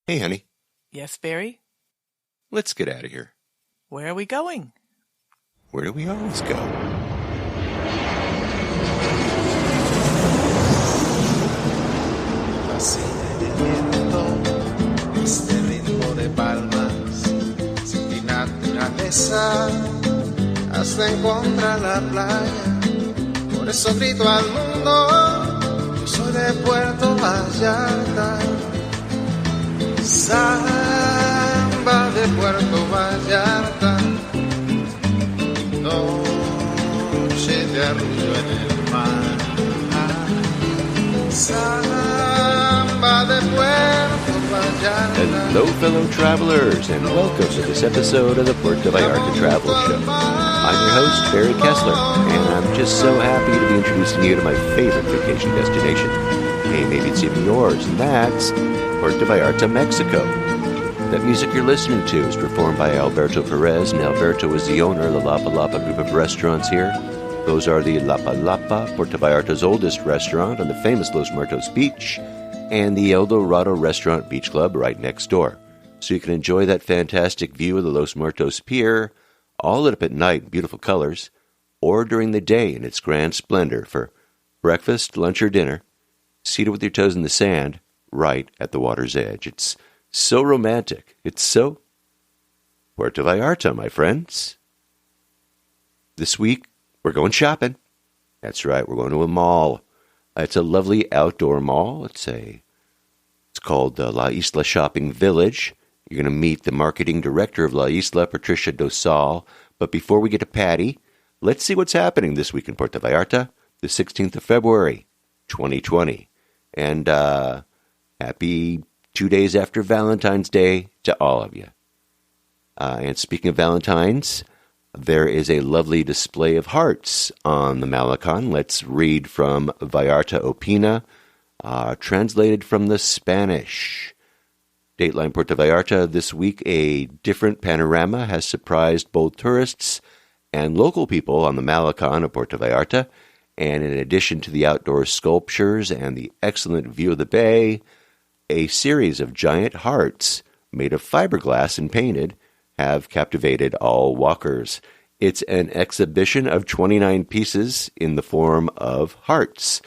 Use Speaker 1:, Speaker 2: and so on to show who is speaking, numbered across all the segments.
Speaker 1: Hey, honey.
Speaker 2: Yes, Barry?
Speaker 1: Let's get out of here.
Speaker 2: Where are we going?
Speaker 1: Where do we always go?
Speaker 3: Fascina el viento, este ritmo de palmas, sin ti naturaleza, hasta encontrar la playa. Por eso grito al mundo, yo soy de Puerto Vallarta. Samba de Puerto Vallarta, noche de arrullo en el mar. Samba de Puerto Vallarta.
Speaker 1: Hello, fellow travelers, and welcome to this episode of the Puerto Vallarta Travel Show. I'm your host, Barry Kessler, and I'm just so happy to be introducing you to my favorite vacation destination. Hey, maybe it's even yours, and that's Puerto Vallarta, Mexico. That music you're listening to is performed by Alberto Perez, and Alberto is the owner of the Lapa Lapa group of restaurants here. Those are the Lapa Lapa, Puerto Vallarta's oldest restaurant on the famous Los Muertos Beach, and the El Dorado Restaurant Beach Club right next door. So you can enjoy that fantastic view of the Los Muertos Pier, all lit up at night in beautiful colors, or during the day in its grand splendor for breakfast, lunch, or dinner, seated with your toes in the sand, right at the water's edge. It's so romantic. It's so Puerto Vallarta, my friends. This week, we're going shopping. That's right, we're going to a mall. It's a lovely outdoor mall. It's called La Isla Shopping Village. You're going to meet the marketing director of La Isla, Patricia Dosal. But before we get to Patty, let's see what's happening this week in Puerto Vallarta, the 16th of February, 2020. And happy 2 days after Valentine's Day to all of you. And speaking of Valentines, there is a lovely display of hearts on the Malecon. Let's read from Vallarta Opina, translated from the Spanish. Dateline Puerto Vallarta, this week a different panorama has surprised both tourists and local people on the Malecon of Puerto Vallarta. And in addition to the outdoor sculptures and the excellent view of the bay, a series of giant hearts made of fiberglass and painted have captivated all walkers. It's an exhibition of 29 pieces in the form of hearts,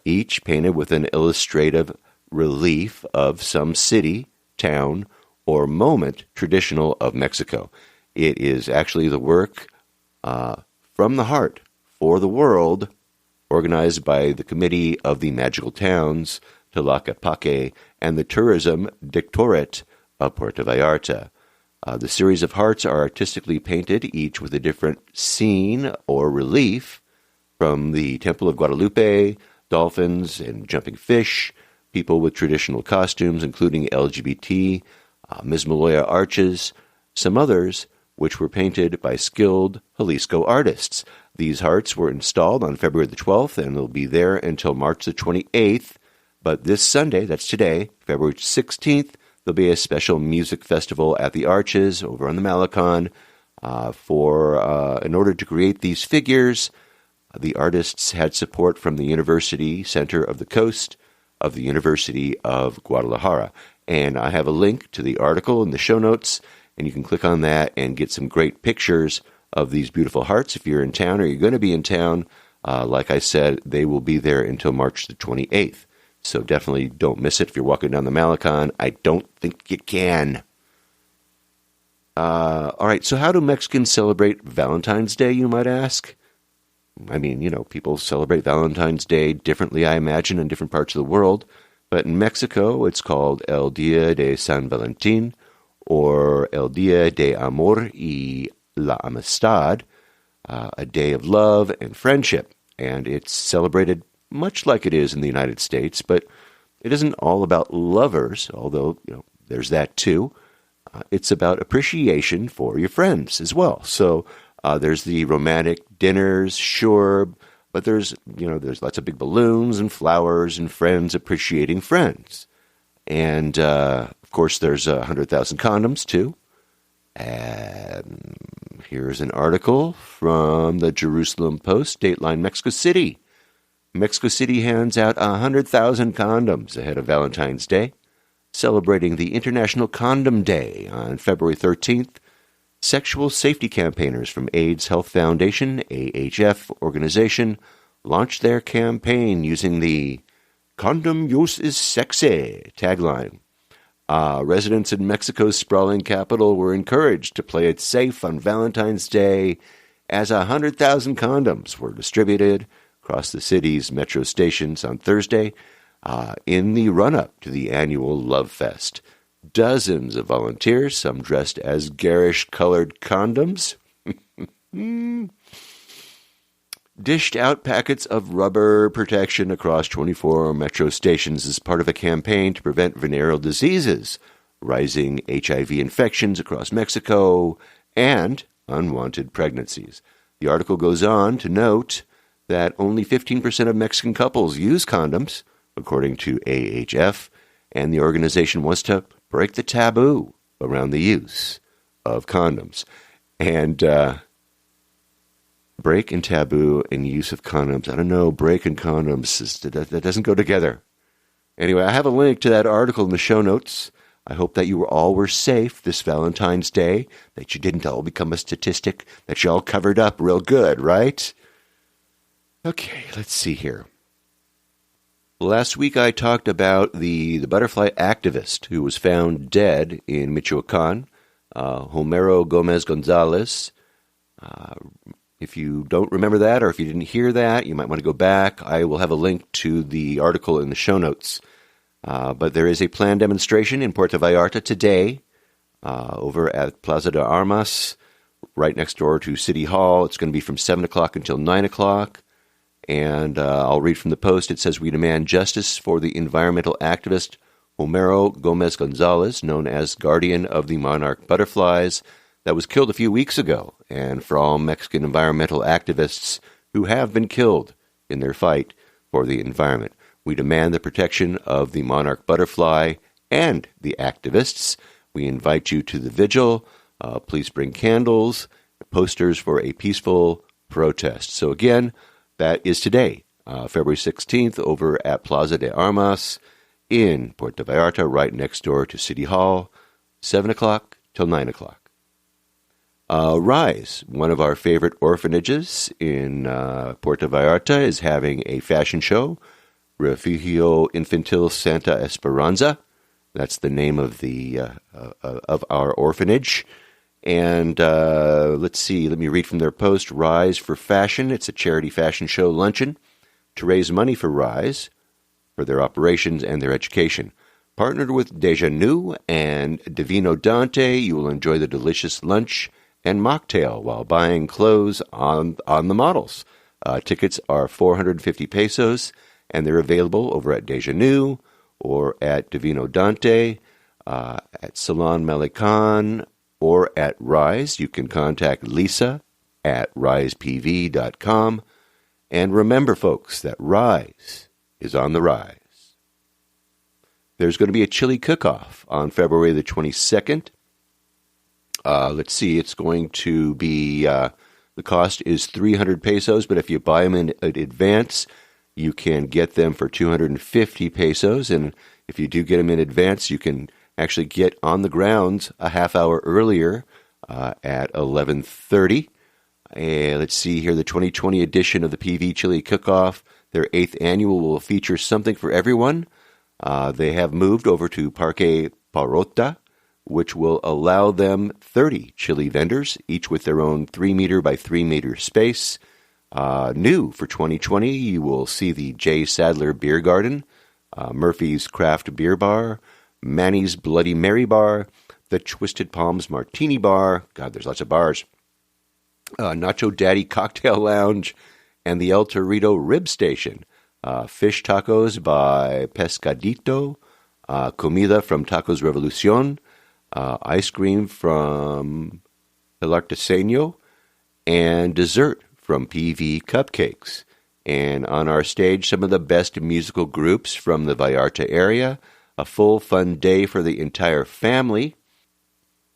Speaker 1: each painted with an illustrative relief of some city, town, or moment traditional of Mexico. It is actually the work from the heart for the world, organized by the Committee of the Magical Towns, Tlaquepaque, and the Tourism Directorate of Puerto Vallarta. The series of hearts are artistically painted, each with a different scene or relief, from the Temple of Guadalupe, dolphins and jumping fish, people with traditional costumes, including LGBT, Mismaloya arches, some others which were painted by skilled Jalisco artists. These hearts were installed on February the 12th, and they'll be there until March the 28th. But this Sunday, that's today, February 16th, there'll be a special music festival at the Arches over on the Malecon. In order to create these figures, the artists had support from the University Center of the Coast of the University of Guadalajara. And I have a link to the article in the show notes, and you can click on that and get some great pictures of these beautiful hearts. If you're in town or you're going to be in town, like I said, they will be there until March the 28th. So definitely don't miss it if you're walking down the Malecon. I don't think you can. All right, so how do Mexicans celebrate Valentine's Day, you might ask? I mean, people celebrate Valentine's Day differently, I imagine, in different parts of the world. But in Mexico, it's called El Día de San Valentín, or El Día de Amor y la Amistad, a day of love and friendship. And it's celebrated much like it is in the United States, but it isn't all about lovers, although, there's that too. It's about appreciation for your friends as well. So there's the romantic dinners, sure, but there's lots of big balloons and flowers and friends appreciating friends. And, of course, there's 100,000 condoms, too. And here's an article from the Jerusalem Post, Dateline Mexico City. Mexico City hands out 100,000 condoms ahead of Valentine's Day. celebrating the International Condom Day on February 13th. Sexual safety campaigners from AIDS Health Foundation, AHF organization, launched their campaign using the "Condom use is sexy" tagline. Residents in Mexico's sprawling capital were encouraged to play it safe on Valentine's Day as 100,000 condoms were distributed across the city's metro stations on Thursday in the run-up to the annual Love Fest. Dozens of volunteers, some dressed as garish-colored condoms, dished out packets of rubber protection across 24 metro stations as part of a campaign to prevent venereal diseases, rising HIV infections across Mexico, and unwanted pregnancies. The article goes on to note that only 15% of Mexican couples use condoms, according to AHF, and the organization wants to break the taboo around the use of condoms. And break and taboo and use of condoms. I don't know, break and condoms, that doesn't go together. Anyway, I have a link to that article in the show notes. I hope that you all were safe this Valentine's Day, that you didn't all become a statistic, that you all covered up real good, right? Okay, let's see here. Last week I talked about the butterfly activist who was found dead in Michoacan, Homero Gomez Gonzalez. If you don't remember that, or if you didn't hear that, you might want to go back. I will have a link to the article in the show notes. But there is a planned demonstration in Puerto Vallarta today over at Plaza de Armas, right next door to City Hall. It's going to be from 7 o'clock until 9 o'clock. And I'll read from the post. It says, "We demand justice for the environmental activist Homero Gomez Gonzalez, known as Guardian of the Monarch Butterflies, that was killed a few weeks ago, and for all Mexican environmental activists who have been killed in their fight for the environment. We demand the protection of the monarch butterfly and the activists. We invite you to the vigil. Please bring candles, posters for a peaceful protest." So again, that is today, February 16th, over at Plaza de Armas in Puerto Vallarta, right next door to City Hall, 7 o'clock till 9 o'clock. Rise, one of our favorite orphanages in Puerto Vallarta, is having a fashion show. Refugio Infantil Santa Esperanza, that's the name of the of our orphanage. And let's see, let me read from their post. Rise for Fashion, it's a charity fashion show luncheon to raise money for Rise, for their operations and their education. Partnered with Deja Nu and Divino Dante, you will enjoy the delicious lunch and mocktail while buying clothes on the models. Tickets are 450 pesos, and they're available over at Deja Nu or at Divino Dante, at Salon Malikan, or at Rise. You can contact Lisa at risepv.com. And remember, folks, that Rise is on the rise. There's going to be a chili cook-off on February the 22nd. Let's see, it's going to be, the cost is 300 pesos, but if you buy them in advance, you can get them for 250 pesos. And if you do get them in advance, you can actually get on the grounds a half hour earlier at 11:30. Let's see here, the 2020 edition of the Peavy Chili Cook-Off, their 8th annual, will feature something for everyone. They have moved over to Parque Parrota, which will allow them 30 chili vendors, each with their own 3-meter by 3-meter space. New for 2020, you will see the J. Sadler Beer Garden, Murphy's Craft Beer Bar, Manny's Bloody Mary Bar, the Twisted Palms Martini Bar, God, there's lots of bars, Nacho Daddy Cocktail Lounge, and the El Torito Rib Station. Fish tacos by Pescadito, comida from Tacos Revolucion, ice cream from El Artesanio, and dessert from Peavy Cupcakes. And on our stage, some of the best musical groups from the Vallarta area. A full fun day for the entire family.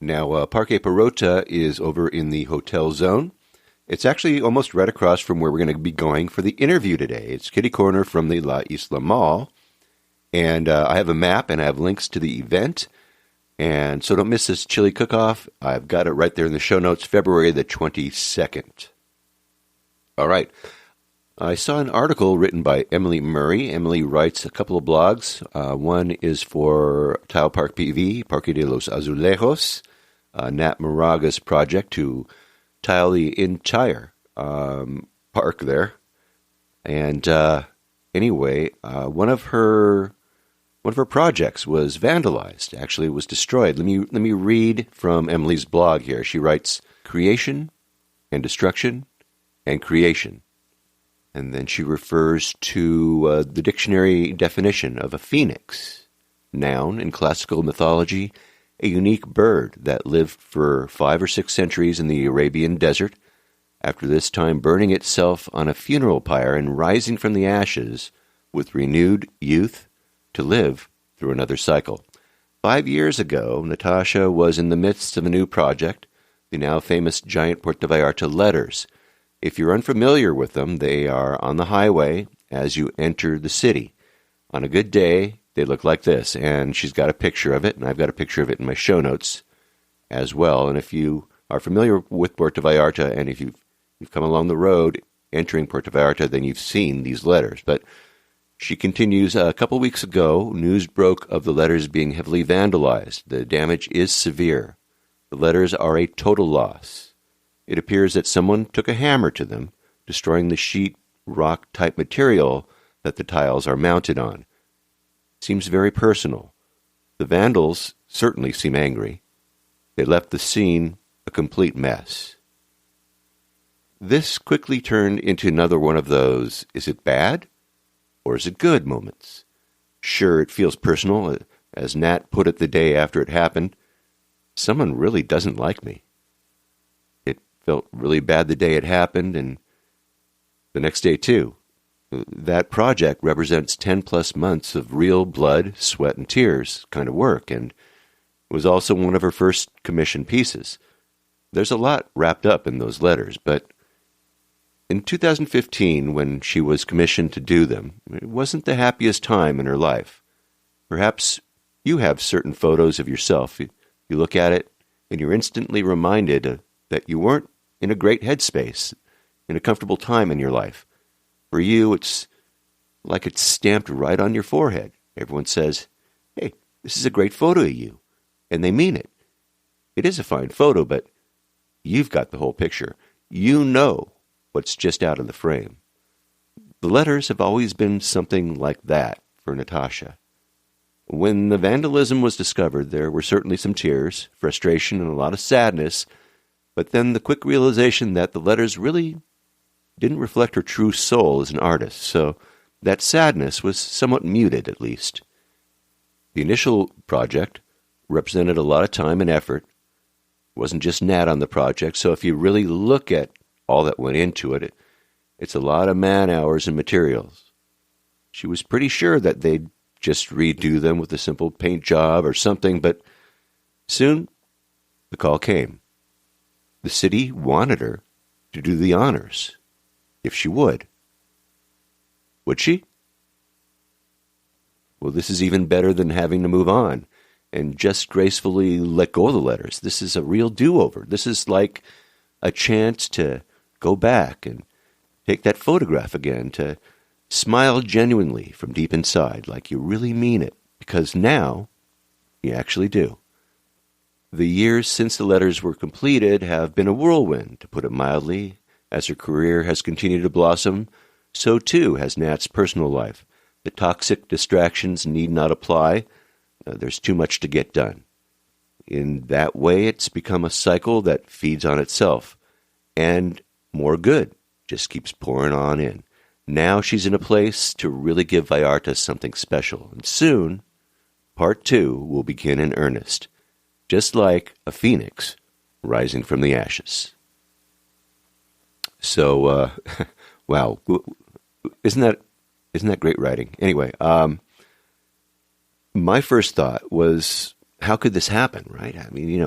Speaker 1: Now, Parque Parrota is over in the hotel zone. It's actually almost right across from where we're going to be going for the interview today. It's kitty corner from the La Isla Mall. And I have a map and I have links to the event. And so don't miss this chili cook-off. I've got it right there in the show notes, February the 22nd. All right. I saw an article written by Emily Murray. Emily writes a couple of blogs. One is for Tile Park Peavy, Parque de los Azulejos, Nat Moraga's project to tile the entire park there. And anyway, one of her projects was vandalized. Actually, it was destroyed. Let me read from Emily's blog here. She writes, creation and destruction and creation. And then she refers to the dictionary definition of a phoenix. Noun in classical mythology, a unique bird that lived for 5 or 6 centuries in the Arabian desert, after this time burning itself on a funeral pyre and rising from the ashes with renewed youth to live through another cycle. 5 years ago, Natasha was in the midst of a new project, the now famous giant Puerto Vallarta letters. If you're unfamiliar with them, they are on the highway as you enter the city. On a good day, they look like this, and she's got a picture of it, and I've got a picture of it in my show notes as well. And if you are familiar with Puerto Vallarta, and if you've come along the road entering Puerto Vallarta, then you've seen these letters. But she continues, a couple weeks ago, news broke of the letters being heavily vandalized. The damage is severe. The letters are a total loss. It appears that someone took a hammer to them, destroying the sheet rock-type material that the tiles are mounted on. It seems very personal. The vandals certainly seem angry. They left the scene a complete mess. This quickly turned into another one of those, is it bad or is it good moments? Sure, it feels personal. As Nat put it the day after it happened, someone really doesn't like me. Felt really bad the day it happened, and the next day too. That project represents 10-plus months of real blood, sweat, and tears kind of work, and it was also one of her first commissioned pieces. There's a lot wrapped up in those letters, but in 2015, when she was commissioned to do them, it wasn't the happiest time in her life. Perhaps you have certain photos of yourself. You look at it, and you're instantly reminded that you weren't in a great headspace, in a comfortable time in your life. For you, it's like it's stamped right on your forehead. Everyone says, hey, this is a great photo of you. And they mean it. It is a fine photo, but you've got the whole picture. You know what's just out of the frame. The letters have always been something like that for Natasha. When the vandalism was discovered, there were certainly some tears, frustration, and a lot of sadness, but then the quick realization that the letters really didn't reflect her true soul as an artist, so that sadness was somewhat muted, at least. The initial project represented a lot of time and effort. It wasn't just Nat on the project, so if you really look at all that went into it, it's a lot of man-hours and materials. She was pretty sure that they'd just redo them with a simple paint job or something, but soon the call came. The city wanted her to do the honors, if she would. Would she? Well, this is even better than having to move on and just gracefully let go of the letters. This is a real do-over. This is like a chance to go back and take that photograph again, to smile genuinely from deep inside, like you really mean it, because now you actually do. The years since the letters were completed have been a whirlwind, to put it mildly. As her career has continued to blossom, so too has Nat's personal life. The toxic distractions need not apply. There's too much to get done. In that way, it's become a cycle that feeds on itself. And more good just keeps pouring on in. Now she's in a place to really give Vallarta something special. And soon, part 2 will begin in earnest. Just like a phoenix rising from the ashes. So, wow, isn't that great writing? Anyway, my first thought was, how could this happen, right? I mean,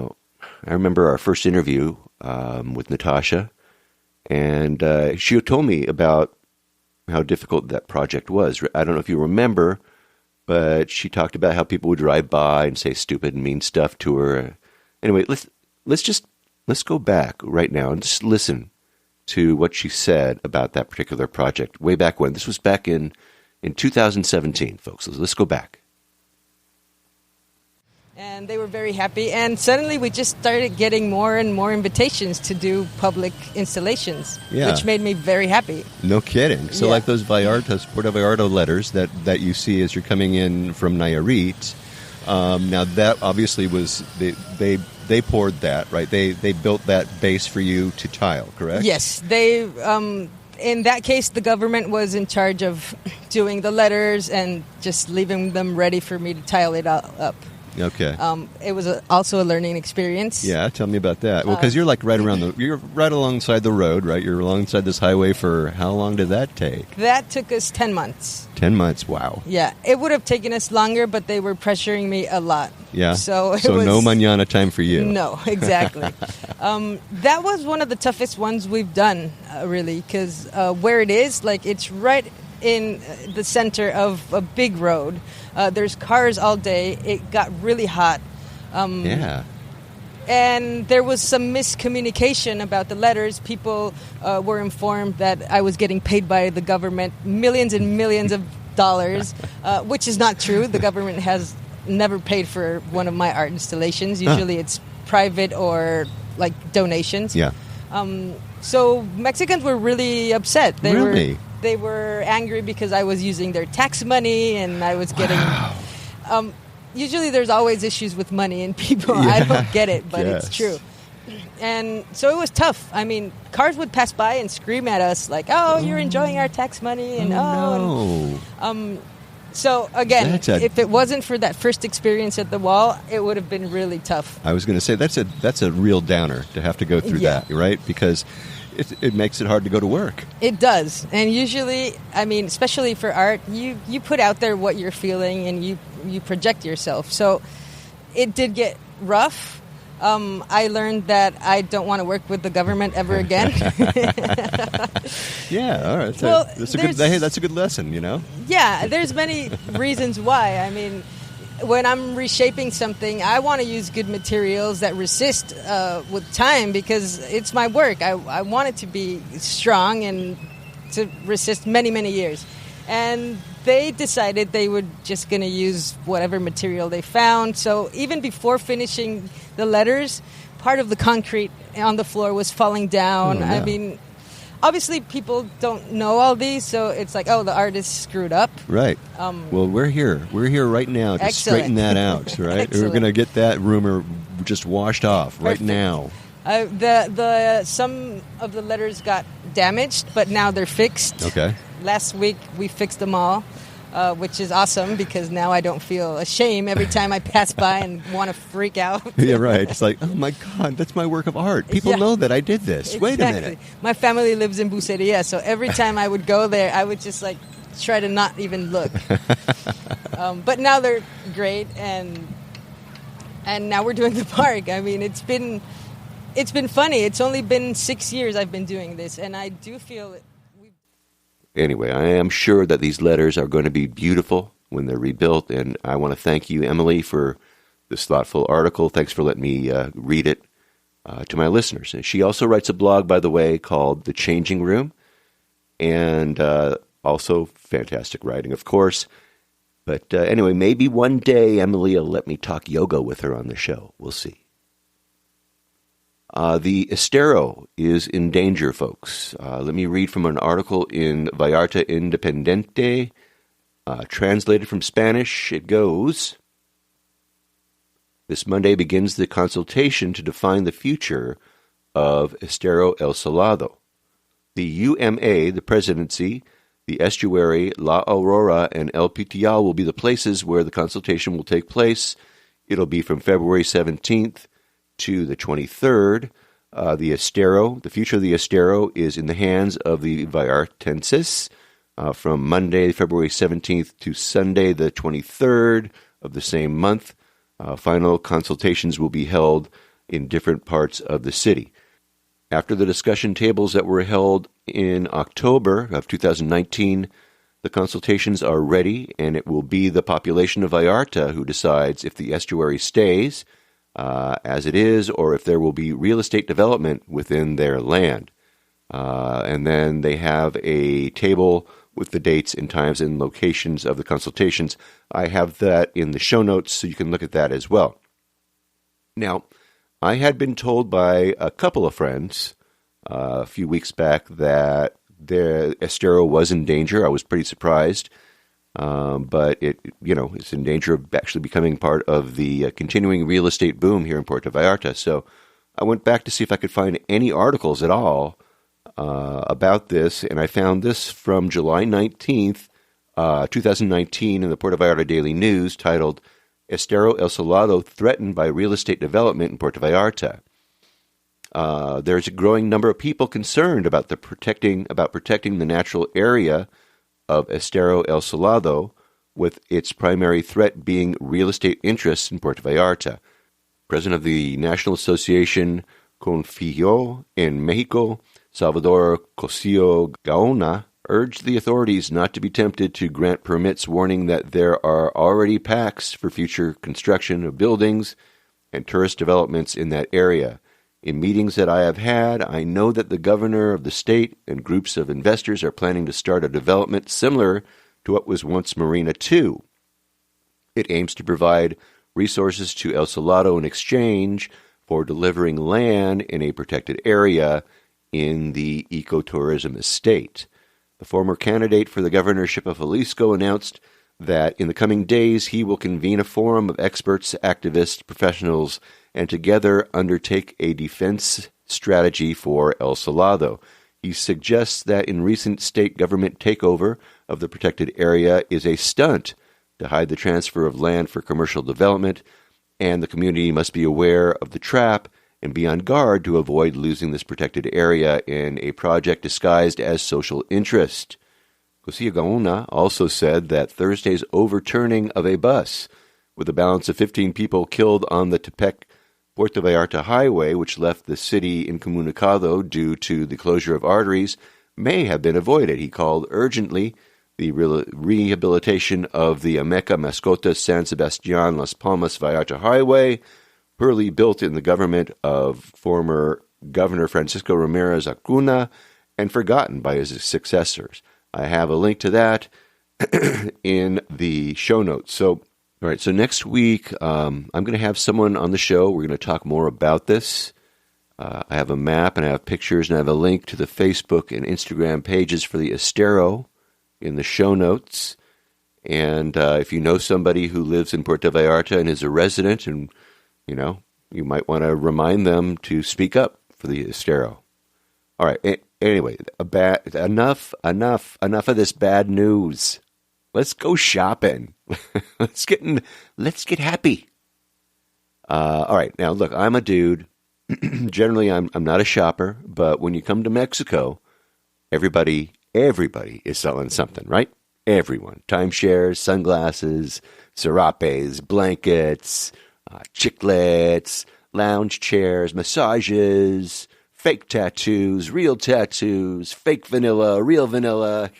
Speaker 1: I remember our first interview with Natasha, and she told me about how difficult that project was. I don't know if you remember, but she talked about how people would drive by and say stupid and mean stuff to her. Anyway, let's go back right now and just listen to what she said about that particular project way back when. This was back in 2017, folks. Let's go back.
Speaker 4: And they were very happy. And suddenly we just started getting more and more invitations to do public installations, which made me very happy.
Speaker 1: No kidding. So like those Puerto Vallarta letters that you see as you're coming in from Nayarit, now that obviously was, they poured that, right? They built that base for you to tile, correct?
Speaker 4: Yes. In that case, the government was in charge of doing the letters and just leaving them ready for me to tile it up.
Speaker 1: Okay.
Speaker 4: It was also a learning experience.
Speaker 1: Yeah, tell me about that. Well, because you're like you're right alongside the road, right? You're alongside this highway for how long did that take?
Speaker 4: That took us 10 months.
Speaker 1: 10 months, wow.
Speaker 4: Yeah, it would have taken us longer, but they were pressuring me a lot.
Speaker 1: Yeah.
Speaker 4: So
Speaker 1: no mañana time for you.
Speaker 4: No, exactly. That was one of the toughest ones we've done, really, because where it is, like it's right in the center of a big road. There's cars all day. It got really hot. And there was some miscommunication about the letters. People were informed that I was getting paid by the government millions and millions of dollars, which is not true. The government has never paid for one of my art installations. Usually it's private or like donations. Yeah. So Mexicans were really upset. They were angry because I was using their tax money and I was getting... usually there's always issues with money and people. Yeah. I don't get it, but it's true. And so it was tough. I mean, cars would pass by and scream at us like, oh, you're enjoying our tax money. And so again, if it wasn't for that first experience at the wall, it would have been really tough.
Speaker 1: I was going to say, that's a real downer to have to go through that, right? Because... It makes it hard to go to work.
Speaker 4: It does. And usually, I mean, especially for art, you put out there what you're feeling and you project yourself. So it did get rough. I learned that I don't want to work with the government ever again.
Speaker 1: Yeah, all right. That's a good lesson, you know?
Speaker 4: Yeah, there's many reasons why. I mean... When I'm reshaping something, I want to use good materials that resist with time because it's my work. I want it to be strong and to resist many, many years. And they decided they were just going to use whatever material they found. So even before finishing the letters, part of the concrete on the floor was falling down. Oh, yeah. I mean... Obviously, people don't know all these, so it's like, oh, the artist screwed up. Right.
Speaker 1: Well, we're here. We're here right now to straighten that out, right? We're going to get that rumor just washed off right now.
Speaker 4: Some of the letters got damaged, but now they're fixed. Okay. Last week, we fixed them all. Which is awesome because now I don't feel ashamed every time I pass by and want to freak out.
Speaker 1: Yeah, right. It's like, oh my God, that's my work of art. People know that I did this. Exactly. Wait a minute.
Speaker 4: My family lives in Buceria, so every time I would go there, I would just like try to not even look. But now they're great, and now we're doing the park. I mean, it's been funny. It's only been 6 years I've been doing this, and I do feel it.
Speaker 1: Anyway, I am sure that these letters are going to be beautiful when they're rebuilt, and I want to thank you, Emily, for this thoughtful article. Thanks for letting me read it to my listeners. And she also writes a blog, by the way, called The Changing Room, and also fantastic writing, of course. But anyway, maybe one day Emily will let me talk yoga with her on the show. We'll see. The Estero is in danger, folks. Let me read from an article in Vallarta Independiente, translated from Spanish. It goes, this Monday begins the consultation to define the future of Estero El Salado. The UMA, the presidency, the estuary, La Aurora, and El Pitial will be the places where the consultation will take place. It'll be from February 17th to the 23rd. The future of the Estero is in the hands of the Vallartenses from Monday, February 17th to Sunday, the 23rd of the same month. Final consultations will be held in different parts of the city. After the discussion tables that were held in October of 2019, The consultations are ready, and it will be the population of Vallarta who decides if the estuary stays as it is, or if there will be real estate development within their land. And then they have a table with the dates and times and locations of the consultations. I have that in the show notes, so you can look at that as well. Now, I had been told by a couple of friends a few weeks back that the Estero was in danger. I was pretty surprised, but it's in danger of actually becoming part of the continuing real estate boom here in Puerto Vallarta. So I went back to see if I could find any articles at all about this, and I found this from July 19th, 2019 in the Puerto Vallarta Daily News titled, Estero El Salado Threatened by Real Estate Development in Puerto Vallarta. There's a growing number of people concerned about protecting the natural area of Estero El Salado, with its primary threat being real estate interests in Puerto Vallarta. President of the National Association Confío in Mexico, Salvador Cosío Gaona, urged the authorities not to be tempted to grant permits, warning that there are already pacts for future construction of buildings and tourist developments in that area. In meetings that I have had, I know that the governor of the state and groups of investors are planning to start a development similar to what was once Marina 2. It aims to provide resources to El Salado in exchange for delivering land in a protected area in the ecotourism estate. The former candidate for the governorship of Jalisco announced that in the coming days he will convene a forum of experts, activists, professionals, and together undertake a defense strategy for El Salado. He suggests that in recent state government takeover of the protected area is a stunt to hide the transfer of land for commercial development, and the community must be aware of the trap and be on guard to avoid losing this protected area in a project disguised as social interest. Cosío Gaona also said that Thursday's overturning of a bus with a balance of 15 people killed on the Tepec-Puerto Vallarta highway, which left the city incommunicado due to the closure of arteries, may have been avoided. He called urgently the rehabilitation of the Ameca Mascota San Sebastián Las Palmas Vallarta highway, poorly built in the government of former Governor Francisco Ramirez Acuna and forgotten by his successors. I have a link to that in the show notes. So next week I'm going to have someone on the show. We're going to talk more about this. I have a map and I have pictures and I have a link to the Facebook and Instagram pages for the Estero in the show notes. And if you know somebody who lives in Puerto Vallarta and is a resident, and you might want to remind them to speak up for the Estero. All right. Anyway, enough of this bad news. Let's go shopping. Let's get happy. All right. Now, look, I'm a dude. Generally, I'm not a shopper, but when you come to Mexico, everybody is selling something, right? Everyone. Timeshares, sunglasses, serapes, blankets, chiclets, lounge chairs, massages, fake tattoos, real tattoos, fake vanilla, real vanilla.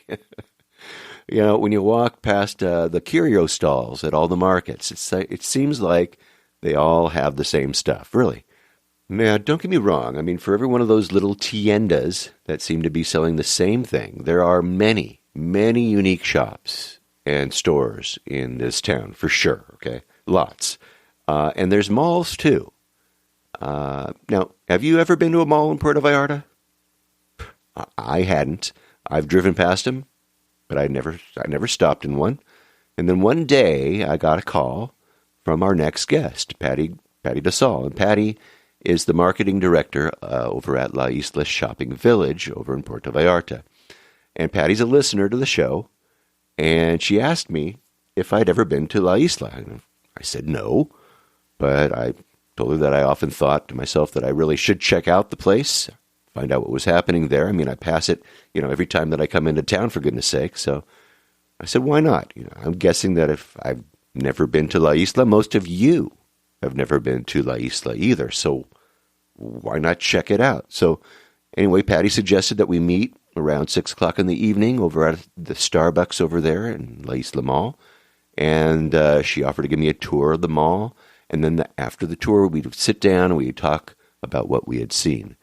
Speaker 1: When you walk past the curio stalls at all the markets, it seems like they all have the same stuff, really. Now, don't get me wrong. I mean, for every one of those little tiendas that seem to be selling the same thing, there are many, many unique shops and stores in this town, for sure, okay? Lots. And there's malls, too. Now, have you ever been to a mall in Puerto Vallarta? I hadn't. I've driven past them, but I never stopped in one. And then one day, I got a call from our next guest, Patty DeSalle. And Patty is the marketing director over at La Isla Shopping Village over in Puerto Vallarta. And Patty's a listener to the show, and she asked me if I'd ever been to La Isla. And I said no, but I told her that I often thought to myself that I really should check out the place, find out what was happening there. I mean, I pass it, every time that I come into town, for goodness sake. So I said, why not? I'm guessing that if I've never been to La Isla, most of you have never been to La Isla either. So why not check it out? So anyway, Patty suggested that we meet around 6 o'clock in the evening over at the Starbucks over there in La Isla Mall. And she offered to give me a tour of the mall. And then after the tour, we'd sit down and we'd talk about what we had seen.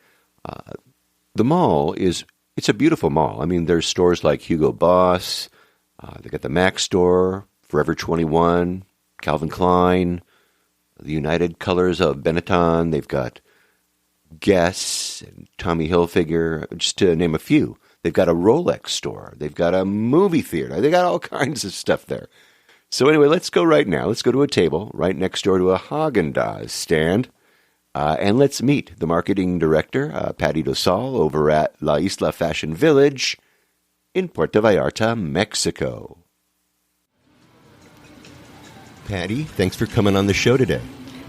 Speaker 1: The mall it's a beautiful mall. I mean, there's stores like Hugo Boss. They got the Mac store, Forever 21, Calvin Klein, the United Colors of Benetton. They've got Guess and Tommy Hilfiger, just to name a few. They've got a Rolex store. They've got a movie theater. They got all kinds of stuff there. So anyway, let's go right now. Let's go to a table right next door to a Haagen-Dazs stand, and let's meet the marketing director, Patty Dosal, over at La Isla Fashion Village in Puerto Vallarta, Mexico. Patty, thanks for coming on the show today.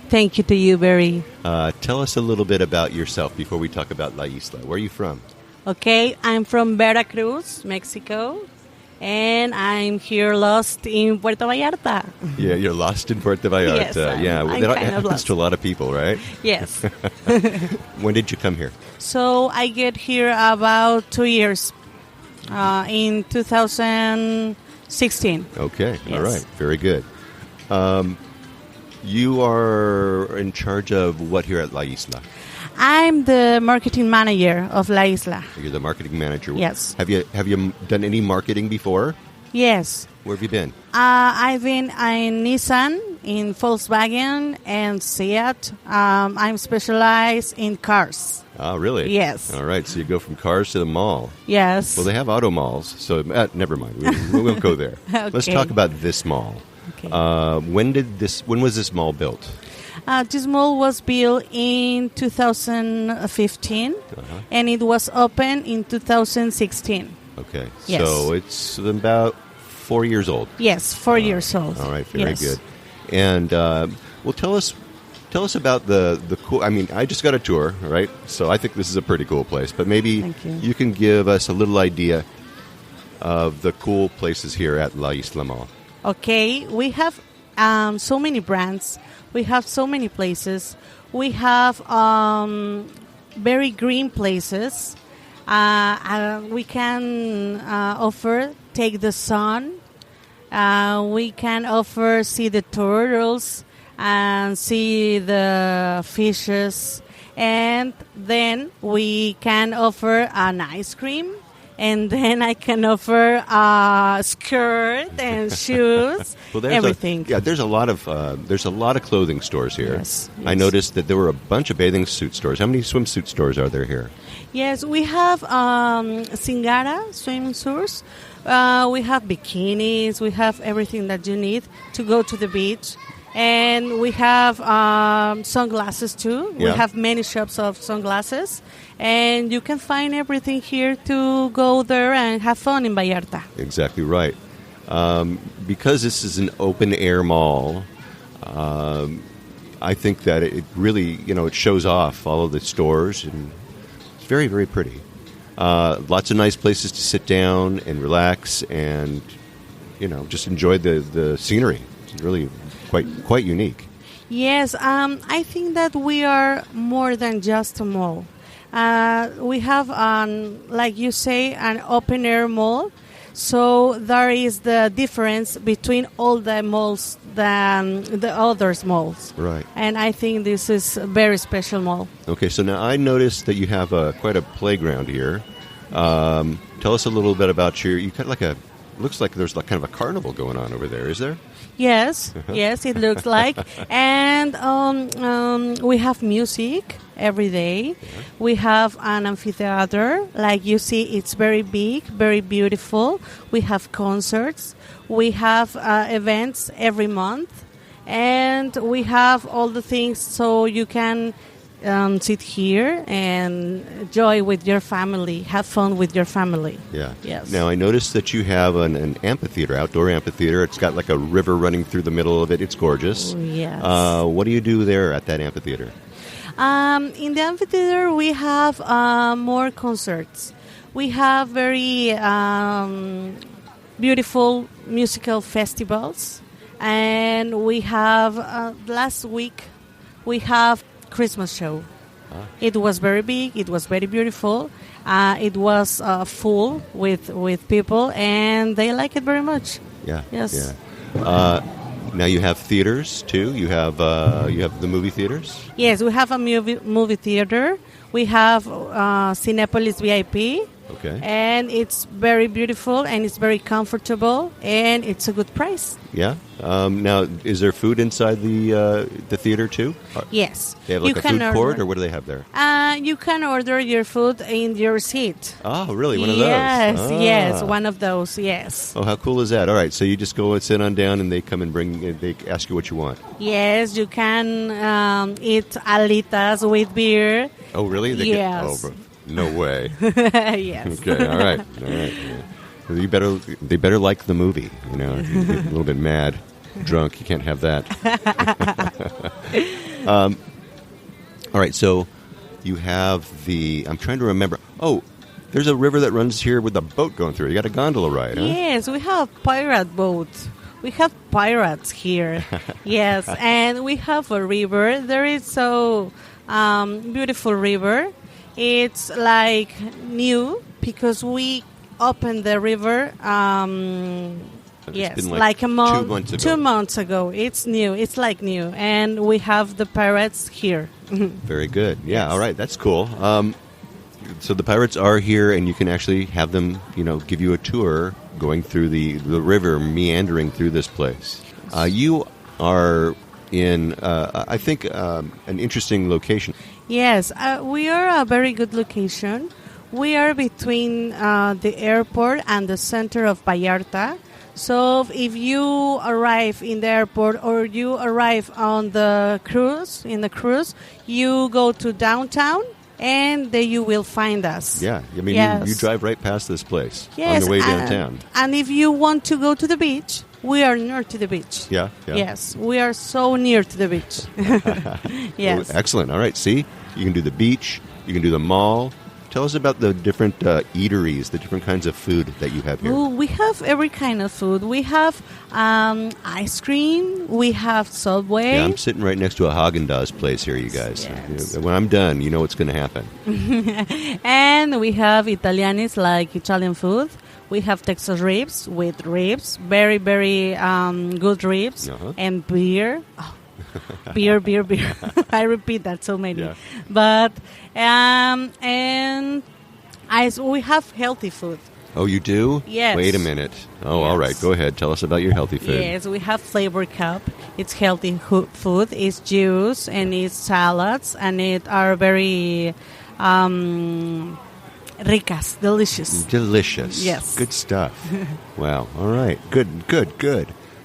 Speaker 5: Thank you to you, Barry.
Speaker 1: Tell us a little bit about yourself before we talk about La Isla. Where are you from?
Speaker 5: Okay, I'm from Veracruz, Mexico, and I'm here lost in Puerto Vallarta.
Speaker 1: Yeah, you're lost in Puerto Vallarta.
Speaker 5: Yes, I'm
Speaker 1: that
Speaker 5: kind of
Speaker 1: happens
Speaker 5: lost.
Speaker 1: to a lot of people, right?
Speaker 5: Yes.
Speaker 1: When did you come here?
Speaker 5: So I get here about 2 years, in 2016.
Speaker 1: Okay,
Speaker 5: Yes.
Speaker 1: all right, very good. You are in charge of what here at La Isla?
Speaker 5: I'm the marketing manager of La Isla.
Speaker 1: You're the marketing manager.
Speaker 5: Yes.
Speaker 1: Have you done any marketing before?
Speaker 5: Yes.
Speaker 1: Where have you been?
Speaker 5: I've been in Nissan, in Volkswagen, and Seat. I'm specialized in cars.
Speaker 1: Oh, really?
Speaker 5: Yes.
Speaker 1: All right, so you go from cars to the mall.
Speaker 5: Yes.
Speaker 1: Well, they have auto malls, so never mind. We won't go there. Let's
Speaker 5: Okay.
Speaker 1: talk about this mall.
Speaker 5: Okay.
Speaker 1: When was this mall built?
Speaker 5: This mall was built in 2015, and it was opened in 2016.
Speaker 1: Okay,
Speaker 5: Yes.
Speaker 1: so it's about 4 years old.
Speaker 5: Yes, 4 years old.
Speaker 1: All right, very
Speaker 5: Yes.
Speaker 1: good. And well, tell us about the cool. I mean, I just got a tour, right? So I think this is a pretty cool place. But maybe
Speaker 5: Thank you.
Speaker 1: can give us a little idea of the cool places here at La Isla Mall.
Speaker 5: Okay, we have so many brands. We have so many places. We have very green places. We can offer take the sun. We can offer see the turtles and see the fishes. And then we can offer an ice cream. And then I can offer a skirt and shoes, everything.
Speaker 1: There's a lot of clothing stores here.
Speaker 5: Yes,
Speaker 1: I
Speaker 5: yes.
Speaker 1: noticed that there were a bunch of bathing suit stores. How many swimsuit stores are there here?
Speaker 5: Yes, we have Singara swimsuits. We have bikinis. We have everything that you need to go to the beach. And we have sunglasses too. We
Speaker 1: Yeah.
Speaker 5: have many shops of sunglasses. And you can find everything here to go there and have fun in Vallarta.
Speaker 1: Exactly right. Because this is an open-air mall, I think that it really, it shows off all of the stores, and it's very, very pretty. Lots of nice places to sit down and relax and, just enjoy the scenery. It's really quite unique.
Speaker 5: Yes, I think that we are more than just a mall. We have, like you say, an open-air mall. So there is the difference between all the malls than the other malls.
Speaker 1: Right.
Speaker 5: And I think this is a very special mall.
Speaker 1: Okay, so now I noticed that you have quite a playground here. Tell us a little bit about you got looks like there's kind of a carnival going on over there, is there?
Speaker 5: Yes, yes, it looks like. And we have music every day.
Speaker 1: Yeah.
Speaker 5: We have an amphitheater. Like you see, it's very big, very beautiful. We have concerts. We have events every month. And we have all the things so you can sit here and enjoy with your family, have fun with your family.
Speaker 1: Yeah.
Speaker 5: Yes.
Speaker 1: Now, I noticed that you have an amphitheater, outdoor amphitheater. It's got like a river running through the middle of it. It's gorgeous.
Speaker 5: Oh, yes.
Speaker 1: What do you do there at that amphitheater?
Speaker 5: In the amphitheater, we have more concerts. We have very beautiful musical festivals. And we have, last week, we have Christmas show. It was very big. It was very beautiful. It was full with people, and they like it very much.
Speaker 1: Yeah.
Speaker 5: Yes.
Speaker 1: Yeah. Now you have theaters too. You have the movie theaters.
Speaker 5: Yes, we have a movie theater. We have Cinepolis VIP.
Speaker 1: Okay.
Speaker 5: And it's very beautiful, and it's very comfortable, and it's a good price.
Speaker 1: Yeah. Now, is there food inside the theater too?
Speaker 5: Yes.
Speaker 1: They have like a food court, or what do they have there?
Speaker 5: You can order your food in your seat.
Speaker 1: Oh, really? One of those?
Speaker 5: Yes, one of those. Yes.
Speaker 1: Oh, how cool is that? All right, so you just go and sit on down, and they come and they ask you what you want.
Speaker 5: Yes, you can eat alitas with beer.
Speaker 1: Oh, really?
Speaker 5: Yes.
Speaker 1: No way.
Speaker 5: Yes.
Speaker 1: Okay. All right. Yeah. Well, they better like the movie. You know, if you get a little bit mad, drunk, you can't have that. All right. So you have I'm trying to remember. Oh, there's a river that runs here with a boat going through. You got a gondola ride, huh?
Speaker 5: Yes, we have pirate boats. We have pirates here. Yes, and we have a river. There is so beautiful river. It's like new because we opened the river. Yes, like a month,
Speaker 1: 2 months ago.
Speaker 5: 2 months ago. It's new. It's like new, and we have the pirates here.
Speaker 1: Very good. Yeah.
Speaker 5: Yes.
Speaker 1: All right. That's cool. So the pirates are here, and you can actually have them, give you a tour going through the river, meandering through this place. You are in, I think, an interesting location.
Speaker 5: Yes, we are a very good location. We are between the airport and the center of Vallarta. So if you arrive in the airport or you arrive on the cruise, you go to downtown and there you will find us.
Speaker 1: Yeah, I mean,
Speaker 5: yes.
Speaker 1: you drive right past this place
Speaker 5: yes,
Speaker 1: on the way downtown.
Speaker 5: And if you want to go to the beach, we are near to the beach.
Speaker 1: Yeah.
Speaker 5: Yes, we are so near to the beach. Yes.
Speaker 1: Oh, excellent. All right, see, you can do the beach, you can do the mall. Tell us about the different eateries, the different kinds of food that you have here.
Speaker 5: Oh, we have every kind of food. We have ice cream. We have Subway.
Speaker 1: Yeah, I'm sitting right next to a Haagen-Dazs place here, you guys.
Speaker 5: Yes.
Speaker 1: When I'm done, you know what's going to happen.
Speaker 5: And we have Italianis, like Italian food. We have Texas ribs with ribs, very, very good ribs, and beer. Oh. Beer. I repeat that so many.
Speaker 1: Yeah.
Speaker 5: But and we have healthy food.
Speaker 1: Oh, you do?
Speaker 5: Yes.
Speaker 1: Wait a minute. Oh,
Speaker 5: yes.
Speaker 1: All right. Go ahead. Tell us about your healthy food.
Speaker 5: Yes, we have Flavor Cup. It's healthy food. It's juice and it's salads and it are very ricas, delicious.
Speaker 1: Delicious.
Speaker 5: Yes.
Speaker 1: Good stuff. Wow. All right. Good.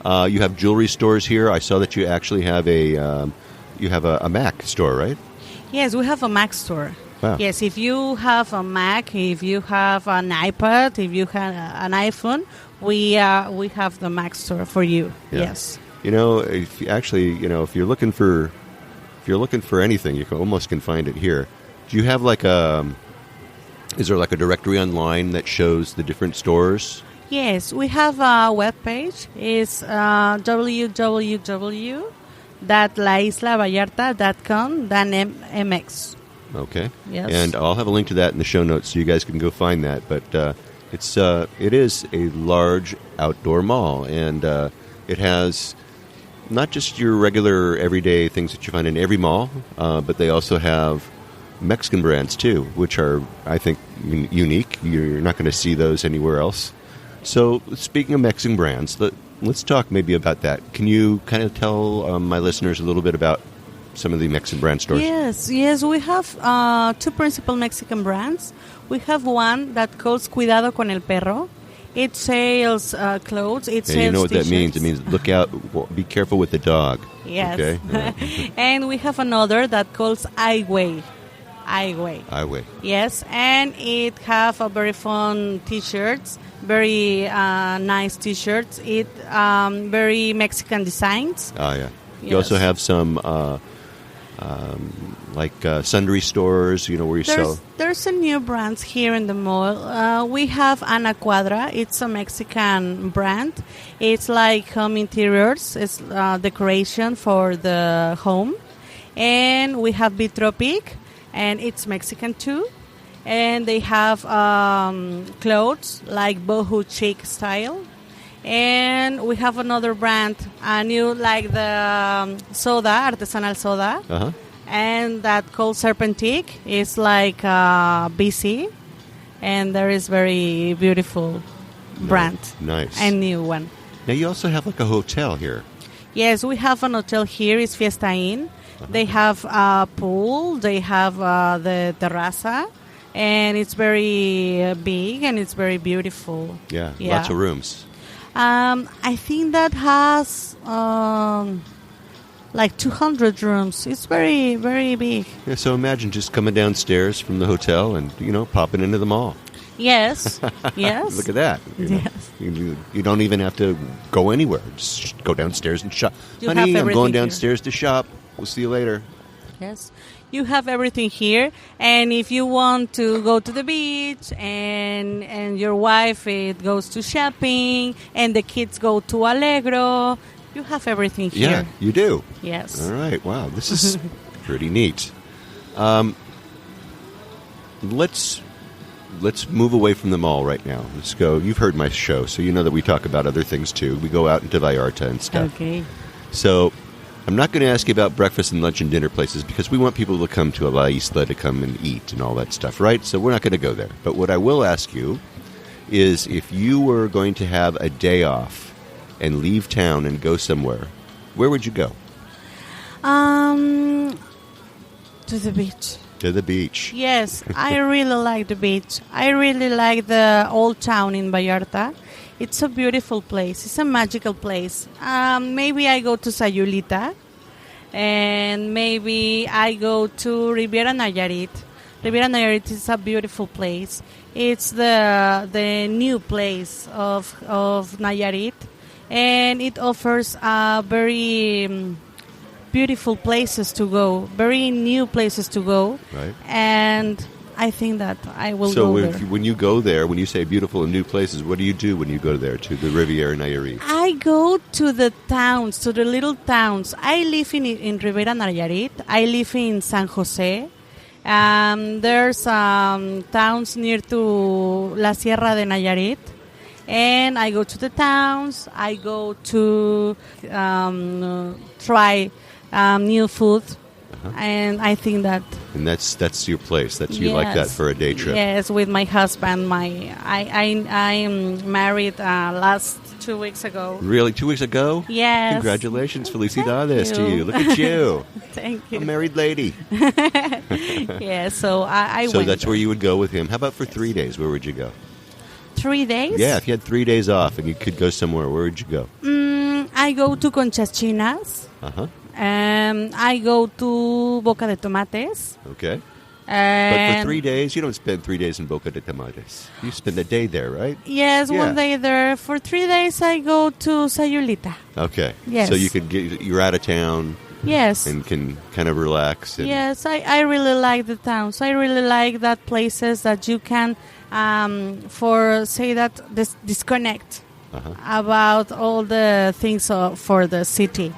Speaker 1: You have jewelry stores here. I saw that you actually have a Mac store, right?
Speaker 5: Yes, we have a Mac store.
Speaker 1: Wow.
Speaker 5: Yes, if you have a Mac, if you have an iPad, if you have an iPhone, we have the Mac store for you.
Speaker 1: Yeah.
Speaker 5: Yes.
Speaker 1: If you're looking for anything, you can find it here. Do you have is there like a directory online that shows the different stores?
Speaker 5: Yes, we have a webpage. It's www.laislavalllarta.com.mx.
Speaker 1: Okay.
Speaker 5: Yes.
Speaker 1: And I'll have a link to that in the show notes so you guys can go find that. But it is a large outdoor mall, and it has not just your regular everyday things that you find in every mall, but they also have Mexican brands too, which are, I think, unique. You're not going to see those anywhere else. So, speaking of Mexican brands, let's talk maybe about that. Can you kind of tell my listeners a little bit about some of the Mexican brand stores?
Speaker 5: Yes, we have two principal Mexican brands. We have one that calls Cuidado con el Perro. It sells clothes. It sells
Speaker 1: you know what
Speaker 5: t-shirts.
Speaker 1: that means? It means look out, be careful with the dog.
Speaker 5: Yes.
Speaker 1: Okay?
Speaker 5: And we have another that calls Highway. Yes, and it have a very fun T-shirts, very nice T-shirts. It very Mexican designs.
Speaker 1: Oh yeah.
Speaker 5: Yes.
Speaker 1: You also have some sundry stores, where you sell.
Speaker 5: There's a new brand here in the mall. We have Ana Cuadra. It's a Mexican brand. It's like home interiors. It's decoration for the home. And we have Bitropic. and it's Mexican too. And they have clothes like boho chic style. And we have another brand, new like the soda, artisanal soda.
Speaker 1: Uh-huh.
Speaker 5: And that called Serpentique is like BC. And there is very beautiful brand.
Speaker 1: Nice.
Speaker 5: And new one.
Speaker 1: Now, you also have like a hotel here.
Speaker 5: Yes, we have an hotel here. It's Fiesta Inn. They have a pool. They have the terraza. And it's very big and it's very beautiful.
Speaker 1: Yeah, lots of rooms.
Speaker 5: I think that has like 200 rooms. It's very, very big.
Speaker 1: Yeah, so imagine just coming downstairs from the hotel and, popping into the mall.
Speaker 5: Yes, yes.
Speaker 1: Look at that.
Speaker 5: Yes.
Speaker 1: You don't even have to go anywhere. Just go downstairs and shop.
Speaker 5: You
Speaker 1: Honey,
Speaker 5: have
Speaker 1: I'm going
Speaker 5: everything
Speaker 1: downstairs to shop. We'll see you later.
Speaker 5: Yes. You have everything here, and if you want to go to the beach and your wife goes to shopping and the kids go to Allegro, you have everything here.
Speaker 1: Yeah, you do.
Speaker 5: Yes.
Speaker 1: All right. Wow, this is pretty neat. Let's move away from the mall right now. Let's go. You've heard my show, so you know that we talk about other things too. We go out into Vallarta and stuff.
Speaker 5: Okay.
Speaker 1: So I'm not going to ask you about breakfast and lunch and dinner places because we want people to come to La Isla to come and eat and all that stuff, right? So we're not going to go there. But what I will ask you is if you were going to have a day off and leave town and go somewhere, where would you go?
Speaker 5: To the beach.
Speaker 1: To the beach.
Speaker 5: Yes, I really like the beach. I really like the old town in Vallarta. It's a beautiful place. It's a magical place. Maybe I go to Sayulita, and maybe I go to Riviera Nayarit. Riviera Nayarit is a beautiful place. It's the new place of Nayarit, and it offers very beautiful places to go, very new places to go.
Speaker 1: Right.
Speaker 5: And I think that I will go there.
Speaker 1: So when you go there, when you say beautiful and new places, what do you do when you go there to the Riviera Nayarit?
Speaker 5: I go to the towns, to the little towns. I live in Riviera Nayarit. I live in San Jose. There's towns near to La Sierra de Nayarit. And I go to the towns. I go to try new food. And I think that...
Speaker 1: And that's your place. You like that for a day trip.
Speaker 5: Yes, with my husband. I'm married last 2 weeks ago.
Speaker 1: Really? 2 weeks ago?
Speaker 5: Yes.
Speaker 1: Congratulations. Felicidades to you. Look at you.
Speaker 5: Thank you.
Speaker 1: A married lady.
Speaker 5: Yeah, so I
Speaker 1: So
Speaker 5: went
Speaker 1: that's
Speaker 5: there.
Speaker 1: where you would go with him. How about for 3 days? Where would you go?
Speaker 5: 3 days?
Speaker 1: Yeah, if you had 3 days off and you could go somewhere, where would you go?
Speaker 5: I go to Conchas Chinas.
Speaker 1: Uh-huh.
Speaker 5: I go to Boca de Tomates.
Speaker 1: Okay. But
Speaker 5: And
Speaker 1: for 3 days, you don't spend 3 days in Boca de Tomates. You spend a day there, right?
Speaker 5: Yes,
Speaker 1: Yeah.
Speaker 5: one day there. For 3 days, I go to Sayulita.
Speaker 1: Okay.
Speaker 5: Yes.
Speaker 1: So you're out of town
Speaker 5: Yes.
Speaker 1: and can kind of relax. And
Speaker 5: Yes, I really like the towns. I really like that places that you can, disconnect
Speaker 1: Uh-huh.
Speaker 5: about all the things of the city.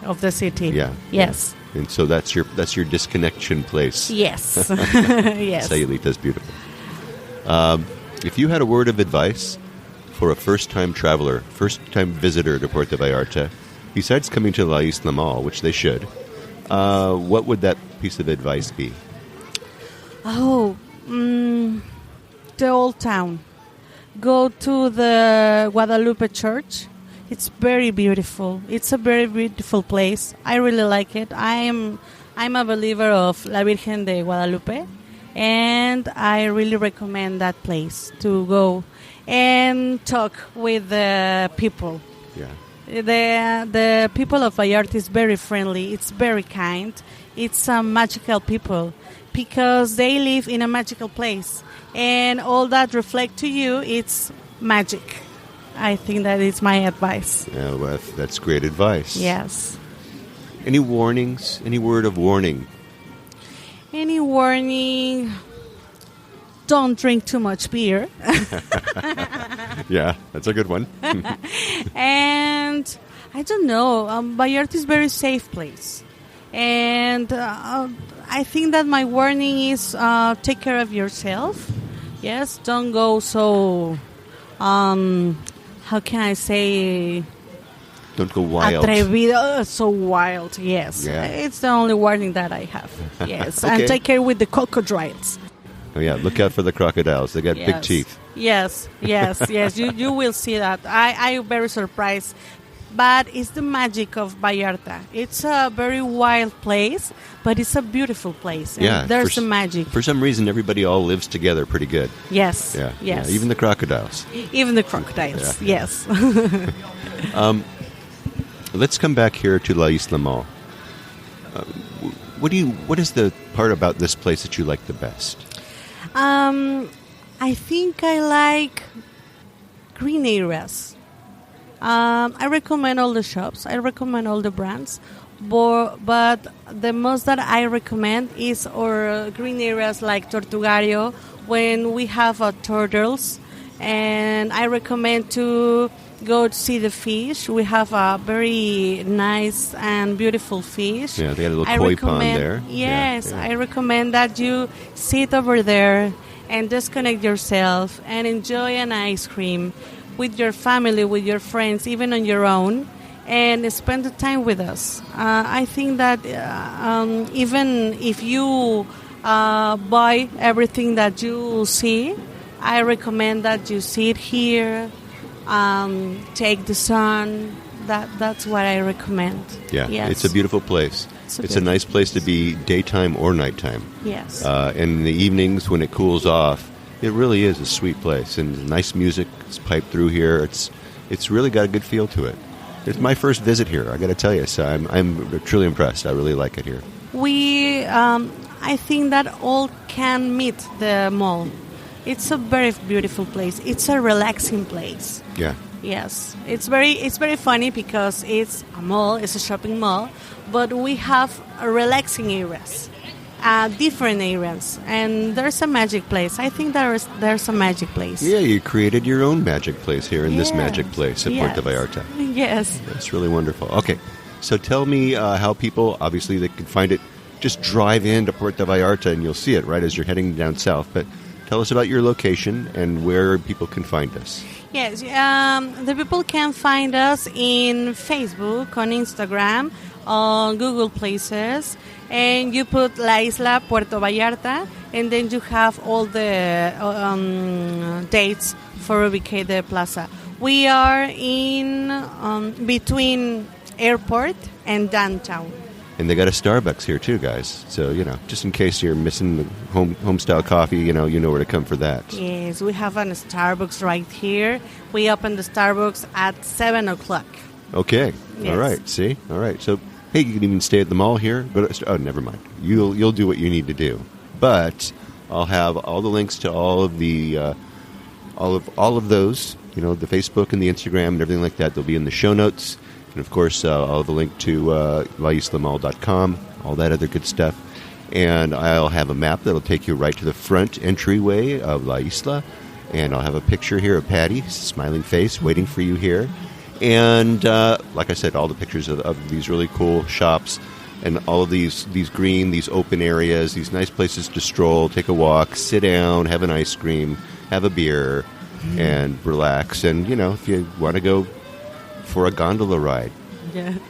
Speaker 1: Yeah.
Speaker 5: Yes.
Speaker 1: And so that's your disconnection place.
Speaker 5: Yes. Yes.
Speaker 1: Sayulita's beautiful. If you had a word of advice for a first-time traveler, first-time visitor to Puerto Vallarta, besides coming to La Isla Mall, which they should, what would that piece of advice be?
Speaker 5: Oh, the old town. Go to the Guadalupe Church. It's very beautiful. It's a very beautiful place. I really like it. I'm a believer of La Virgen de Guadalupe, and I really recommend that place to go and talk with the people.
Speaker 1: Yeah.
Speaker 5: The people of Vallarta is very friendly. It's very kind. It's a magical people because they live in a magical place. And all that reflect to you, it's magic. I think that is my advice.
Speaker 1: Yeah, well, that's great advice.
Speaker 5: Yes.
Speaker 1: Any warnings? Any word of warning?
Speaker 5: Any warning? Don't drink too much beer.
Speaker 1: Yeah, that's a good one.
Speaker 5: And I don't know. Vallarta is a very safe place. And I think that my warning is take care of yourself. Yes, don't go so, how can I say...
Speaker 1: Don't go wild.
Speaker 5: Atrevido, so wild, yes.
Speaker 1: Yeah.
Speaker 5: It's the only warning that I have. Yes,
Speaker 1: Okay.
Speaker 5: and take care with the crocodiles.
Speaker 1: Oh, yeah, look out for the crocodiles. They got big
Speaker 5: Yes.
Speaker 1: teeth.
Speaker 5: Yes. You will see that. I'm very surprised. But it's the magic of Vallarta. It's a very wild place, but it's a beautiful place. And
Speaker 1: Yeah,
Speaker 5: there's
Speaker 1: for
Speaker 5: a magic.
Speaker 1: For some reason, everybody all lives together pretty good.
Speaker 5: Yes.
Speaker 1: Yeah,
Speaker 5: Yes.
Speaker 1: yeah, even the crocodiles.
Speaker 5: Even the crocodiles.
Speaker 1: Yeah.
Speaker 5: Yes.
Speaker 1: Let's come back here to La Isla Mall. What is the part about this place that you like the best?
Speaker 5: I think I like green areas. I recommend all the shops. I recommend all the brands. But the most that I recommend is our green areas like Tortugario, when we have turtles. And I recommend to go to see the fish. We have a very nice and beautiful fish.
Speaker 1: Yeah, they got a little koi pond there.
Speaker 5: Yes,
Speaker 1: Yeah.
Speaker 5: I recommend that you sit over there and disconnect yourself and enjoy an ice cream with your family, with your friends, even on your own, and spend the time with us. I think that even if you buy everything that you see, I recommend that you sit here, take the sun. That's what I recommend.
Speaker 1: Yeah,
Speaker 5: Yes.
Speaker 1: it's a beautiful place. It's a nice place to be daytime or nighttime.
Speaker 5: Yes.
Speaker 1: And in the evenings when it cools off, it really is a sweet place. And nice music is piped through here. It's really got a good feel to it. It's my first visit here, I got to tell you. So I'm truly impressed. I really like it here.
Speaker 5: I think that all can meet the mall. It's a very beautiful place. It's a relaxing place.
Speaker 1: Yeah.
Speaker 5: Yes, it's very funny because it's a mall, it's a shopping mall, but we have relaxing areas, different areas, and there's a magic place. I think there's a magic place.
Speaker 1: Yeah, you created your own magic place here in this
Speaker 5: Yes.
Speaker 1: magic place at
Speaker 5: Yes.
Speaker 1: Puerto Vallarta.
Speaker 5: Yes.
Speaker 1: That's really wonderful. Okay, so tell me how people, obviously they can find it, just drive into Puerto Vallarta and you'll see it right as you're heading down south, but tell us about your location and where people can find us.
Speaker 5: Yes, the people can find us in Facebook, on Instagram, on Google Places, and you put La Isla Puerto Vallarta, and then you have all the dates for ubicate the plaza. We are in between airport and downtown.
Speaker 1: And they got a Starbucks here too, guys. So, just in case you're missing the home-style coffee, you know where to come for that.
Speaker 5: Yes, we have a Starbucks right here. We open the Starbucks at 7 o'clock.
Speaker 1: Okay.
Speaker 5: Yes.
Speaker 1: All right. See? All right. So, hey, you can even stay at the mall here. Never mind. You'll do what you need to do. But I'll have all the links to all of the all of those, the Facebook and the Instagram and everything like that. They'll be in the show notes. And, of course, I'll have a link to laislamall.com, all that other good stuff. And I'll have a map that'll take you right to the front entryway of La Isla. And I'll have a picture here of Patty, smiling face, waiting for you here. And, like I said, all the pictures of these really cool shops and all of these open areas, these nice places to stroll, take a walk, sit down, have an ice cream, have a beer, and relax. And, if you want to go for a gondola ride,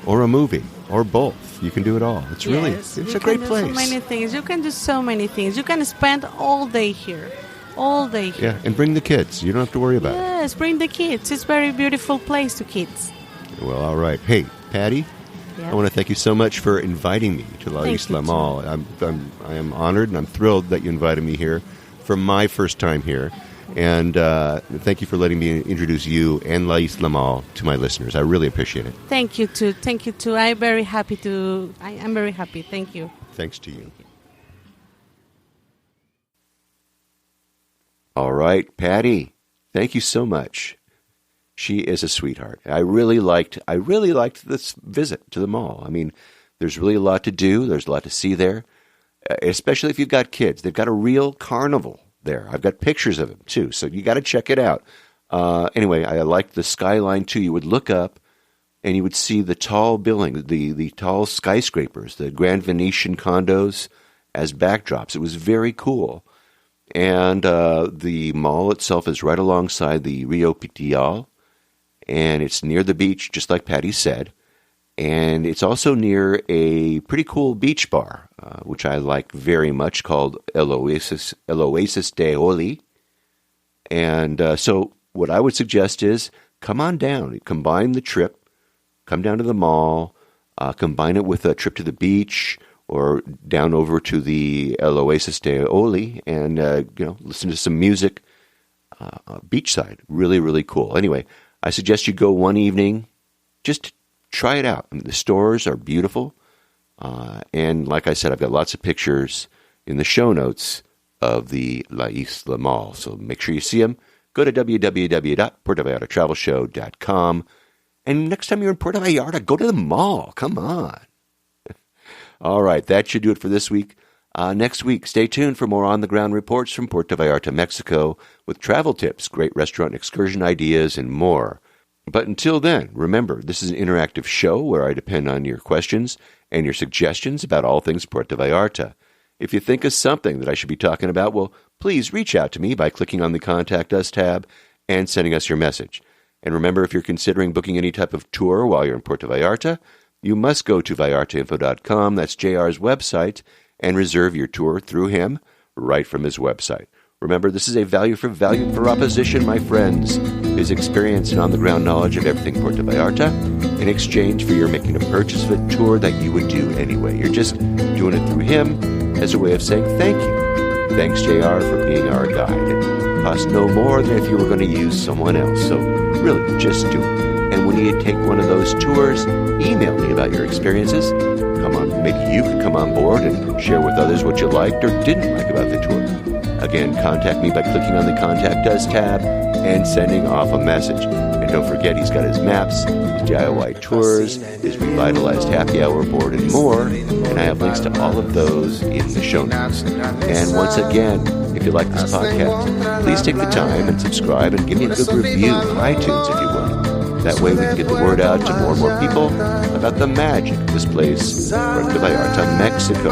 Speaker 1: or a movie, or both. You can do it all. It's a great place.
Speaker 5: So many things. You can do so many things. You can spend all day here. All day here.
Speaker 1: Yeah, and bring the kids. You don't have to worry about it.
Speaker 5: Yes, bring the kids. It's a very beautiful place to kids.
Speaker 1: Well, all right. Hey, Patty, I want to thank you so much for inviting me to La Isla Mall. I am honored and I'm thrilled that you invited me here for my first time here. And thank you for letting me introduce you and La Isla Mall to my listeners. I really appreciate it.
Speaker 5: Thank you, too. Thank you, too. I'm very happy. Thank you.
Speaker 1: Thanks to you. All right, Patty, thank you so much. She is a sweetheart. I really liked this visit to the mall. I mean, there's really a lot to do. There's a lot to see there, especially if you've got kids. They've got a real carnival there. I've got pictures of them, too, so you got to check it out. Anyway, I liked the skyline, too. You would look up, and you would see the tall buildings, the tall skyscrapers, the Grand Venetian condos, as backdrops. It was very cool. And the mall itself is right alongside the Rio Pitial, and it's near the beach, just like Patty said. And it's also near a pretty cool beach bar, which I like very much, called El Oasis de Oli. And so what I would suggest is come on down, combine the trip, come down to the mall, combine it with a trip to the beach, or down over to the El Oasis de Oli, and listen to some music beachside. Really, really cool. Anyway, I suggest you go one evening, just try it out. I mean, the stores are beautiful, and like I said, I've got lots of pictures in the show notes of the La Isla Mall, so make sure you see them. Go to www.puertovallartatravelshow.com, and next time you're in Puerto Vallarta, go to the mall. Come on. All right, that should do it for this week. Next week, stay tuned for more on-the-ground reports from Puerto Vallarta, Mexico, with travel tips, great restaurant and excursion ideas, and more. But until then, remember, this is an interactive show where I depend on your questions and your suggestions about all things Puerto Vallarta. If you think of something that I should be talking about, well, please reach out to me by clicking on the Contact Us tab and sending us your message. And remember, if you're considering booking any type of tour while you're in Puerto Vallarta, you must go to vallartainfo.com, that's JR's website, and reserve your tour through him right from his website. Remember, this is a value for proposition, my friends. His experience and on-the-ground knowledge of everything Puerto Vallarta in exchange for your making a purchase of a tour that you would do anyway. You're just doing it through him as a way of saying thank you. Thanks, JR, for being our guide. It costs no more than if you were going to use someone else. So really, just do it. And when you take one of those tours, email me about your experiences. Come on, maybe you could come on board and share with others what you liked or didn't like about the tour. Again, contact me by clicking on the Contact Us tab and sending off a message. And don't forget, he's got his maps, his DIY tours, his revitalized happy hour board, and more. And I have links to all of those in the show notes. And once again, if you like this podcast, please take the time and subscribe and give me a good review on iTunes if you will. That way we can get the word out to more and more people about the magic of this place, Puerto Vallarta, Mexico.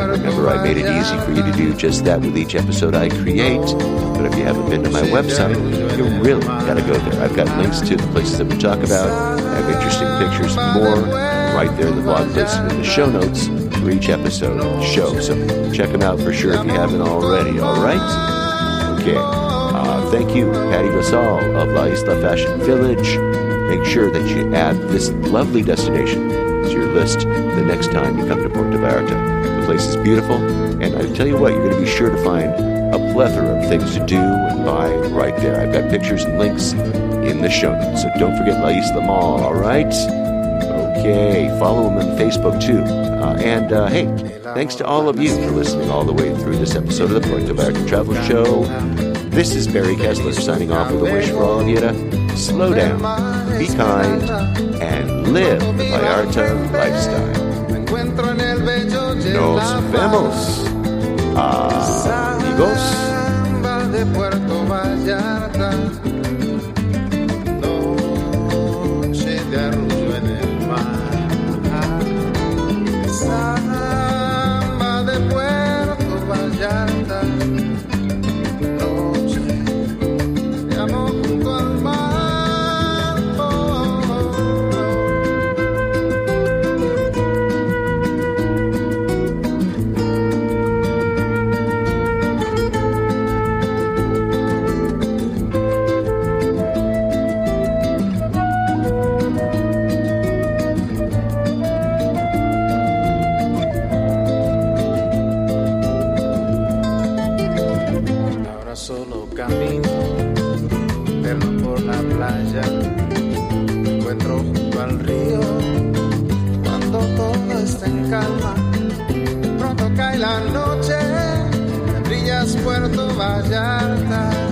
Speaker 1: Remember, I made it easy for you to do just that with each episode I create. But if you haven't been to my website, you really got to go there. I've got links to the places that we talk about. I have interesting pictures and more right there in the blog post and in the show notes for each episode of the show. So check them out for sure if you haven't already, all right? Okay. Thank you, Patty Rosal of La Isla Fashion Village. Make sure that you add this lovely destination to your list the next time you come to Puerto Vallarta. The place is beautiful, and I tell you what, you're going to be sure to find a plethora of things to do and buy right there. I've got pictures and links in the show notes, so don't forget La Isla Mall, all right? Okay, follow them on Facebook too. Hey, thanks to all of you for listening all the way through this episode of the Puerto Vallarta Travel Show. This is Barry Kessler signing off with a wish for all of you to slow down, be kind, and live the Vallarta lifestyle. Nos vemos, amigos.
Speaker 3: Solo camino, perro por la playa, me encuentro junto al río, cuando todo está en calma, pronto cae la noche, brillas Puerto Vallarta.